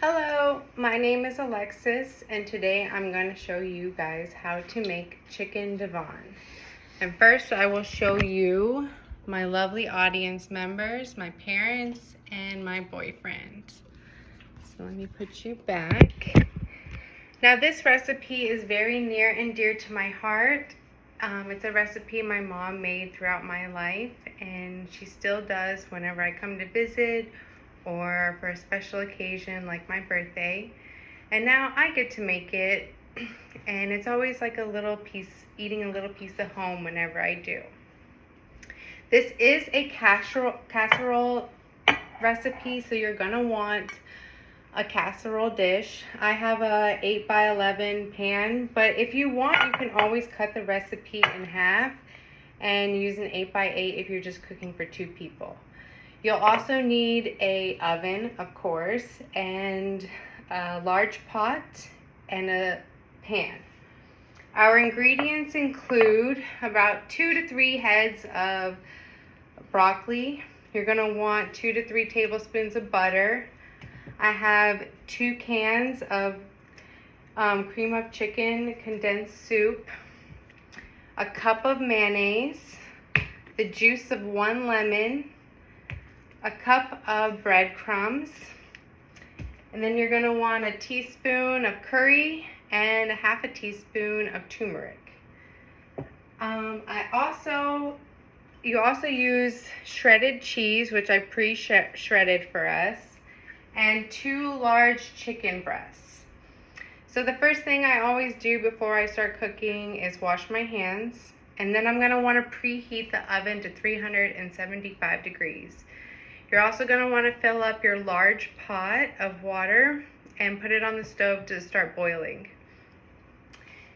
Hello, my name is Alexis, and today I'm going to show you guys how to make chicken Devon. And first I will show you my lovely audience members, my parents, and my boyfriend. So let me put you back. Now this recipe is very near and dear to my heart. It's a recipe my mom made throughout my life, and she still does whenever I come to visit or for a special occasion like my birthday. And now I get to make it, and it's always like a little piece, eating a little piece of home whenever I do. This is a casserole recipe, so you're gonna want a casserole dish. I have a 8x11 pan, but if you want, you can always cut the recipe in half and use an 8x8 if you're just cooking for 2 people. You'll also need a oven, of course, and a large pot and a pan. Our ingredients include about 2 to 3 heads of broccoli. You're going to want 2 to 3 tablespoons of butter. I have 2 cans of cream of chicken condensed soup, a cup of mayonnaise, the juice of 1 lemon, a cup of breadcrumbs, and then you're going to want a teaspoon of curry and a half a teaspoon of turmeric. You also use shredded cheese, which I pre-shredded for us, and 2 large chicken breasts. So the first thing I always do before I start cooking is wash my hands, and then I'm going to want to preheat the oven to 375 degrees. You're also going to want to fill up your large pot of water and put it on the stove to start boiling.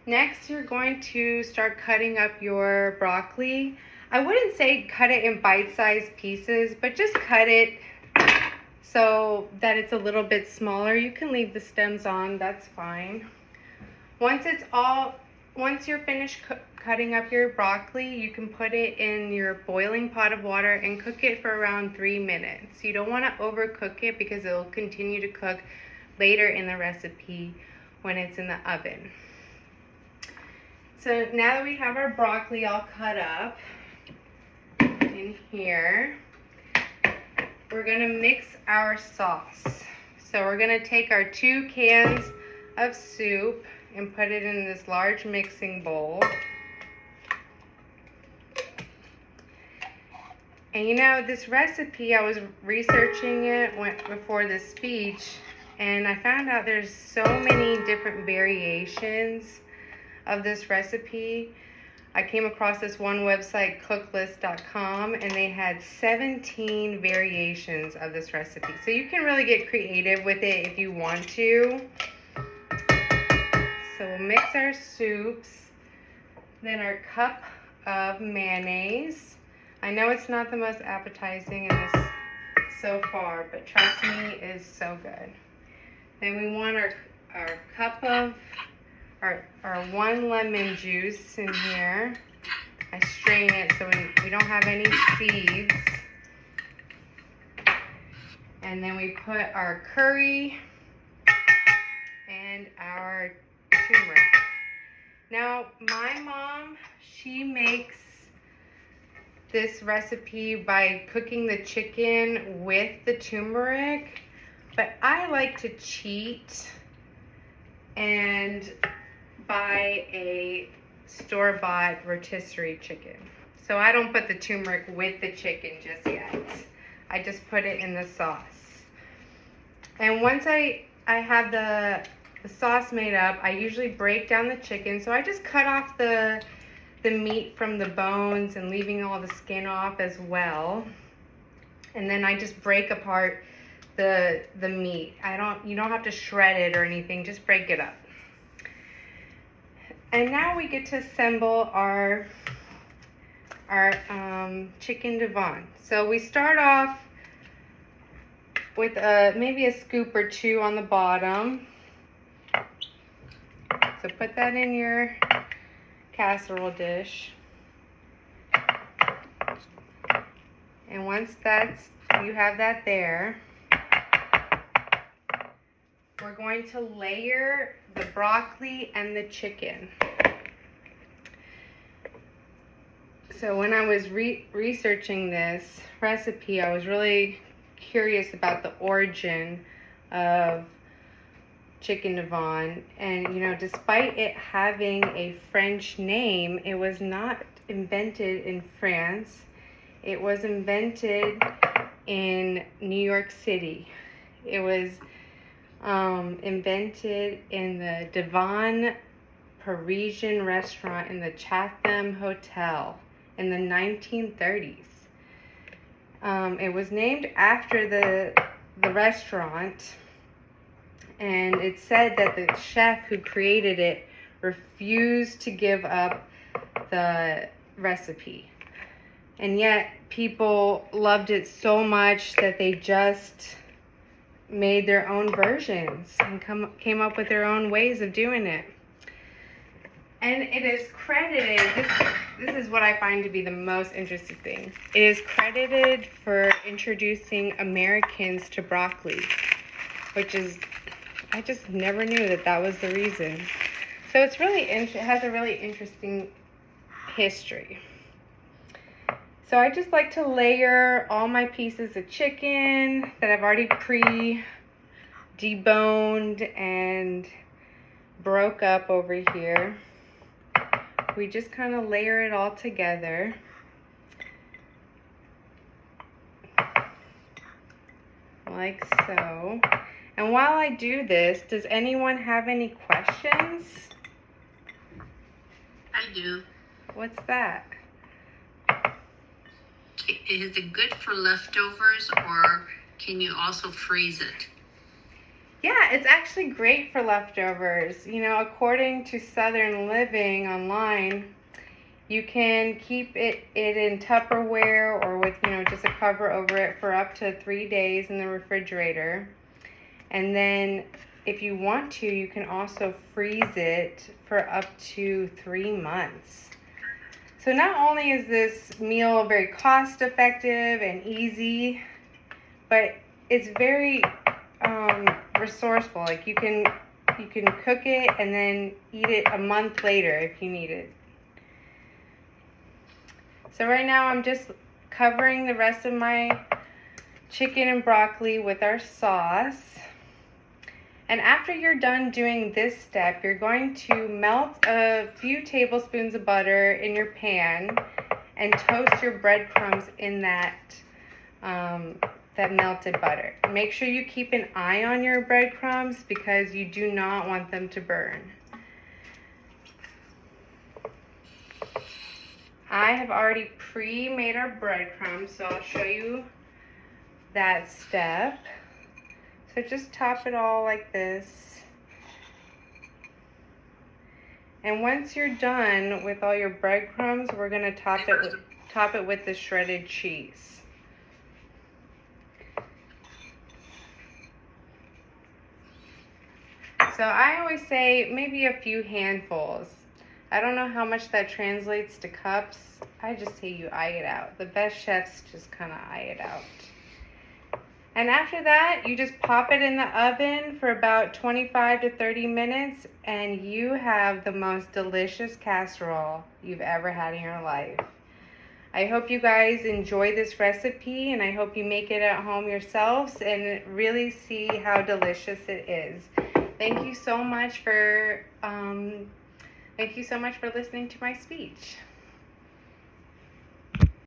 Next, you're going to start cutting up your broccoli. I wouldn't say cut it in bite-sized pieces, but just cut it so that it's a little bit smaller. You can leave the stems on, that's fine. Once you're finished cutting up your broccoli, you can put it in your boiling pot of water and cook it for around 3 minutes. You don't want to overcook it because it will continue to cook later in the recipe when it's in the oven. So now that we have our broccoli all cut up in here, we're going to mix our sauce. So we're going to take our 2 cans of soup and put it in this large mixing bowl. And you know, this recipe, I was researching it before this speech, and I found out there's so many different variations of this recipe. I came across this one website, cooklist.com, and they had 17 variations of this recipe. So you can really get creative with it if you want to. So we'll mix our soups, then our cup of mayonnaise. I know it's not the most appetizing in this so far, but trust me, it is so good. Then we want our cup of our 1 lemon juice in here. I strain it so we don't have any seeds. And then we put our curry and our turmeric. Now, my mom, she makes this recipe by cooking the chicken with the turmeric, but I like to cheat and buy a store-bought rotisserie chicken. So I don't put the turmeric with the chicken just yet. I just put it in the sauce. And once I have the sauce made up, I usually break down the chicken. So I just cut off the meat from the bones and leaving all the skin off as well. And then I just break apart the meat. You don't have to shred it or anything, just break it up. And now we get to assemble our chicken Devon. So we start off with maybe a scoop or 2 on the bottom. So put that in your casserole dish. And once you have that there, going to layer the broccoli and the chicken. So when I was researching this recipe, I was really curious about the origin of chicken Devon. And you know, despite it having a French name, it was not invented in France. It was invented in New York City. It was invented in the Devon Parisian restaurant in the Chatham Hotel in the 1930s. It was named after the restaurant, and it said that the chef who created it refused to give up the recipe. And yet people loved it so much that they just made their own versions and came up with their own ways of doing it. And it is credited, this is what I find to be the most interesting thing. It is credited for introducing Americans to broccoli, which is, I just never knew that was the reason. So it's really, it has a really interesting history. So I just like to layer all my pieces of chicken that I've already deboned and broke up over here. We just kind of layer it all together. Like so. And while I do this, does anyone have any questions? I do. What's that? Is it good for leftovers, or can you also freeze it? Yeah, it's actually great for leftovers. You know, according to Southern Living online, you can keep it in Tupperware or with, you know, just a cover over it for up to 3 days in the refrigerator. And then if you want to, you can also freeze it for up to 3 months. So not only is this meal very cost effective and easy, but it's very resourceful. Like you can cook it and then eat it a month later if you need it. So right now I'm just covering the rest of my chicken and broccoli with our sauce. And after you're done doing this step, you're going to melt a few tablespoons of butter in your pan and toast your breadcrumbs in that melted butter. Make sure you keep an eye on your breadcrumbs because you do not want them to burn. I have already pre-made our breadcrumbs, so I'll show you that step. So just top it all like this. And once you're done with all your breadcrumbs, we're going to top it with the shredded cheese. So I always say maybe a few handfuls. I don't know how much that translates to cups. I just say you eye it out. The best chefs just kind of eye it out. And after that, you just pop it in the oven for about 25 to 30 minutes, and you have the most delicious casserole you've ever had in your life. I hope you guys enjoy this recipe, and I hope you make it at home yourselves and really see how delicious it is. Thank you so much for listening to my speech.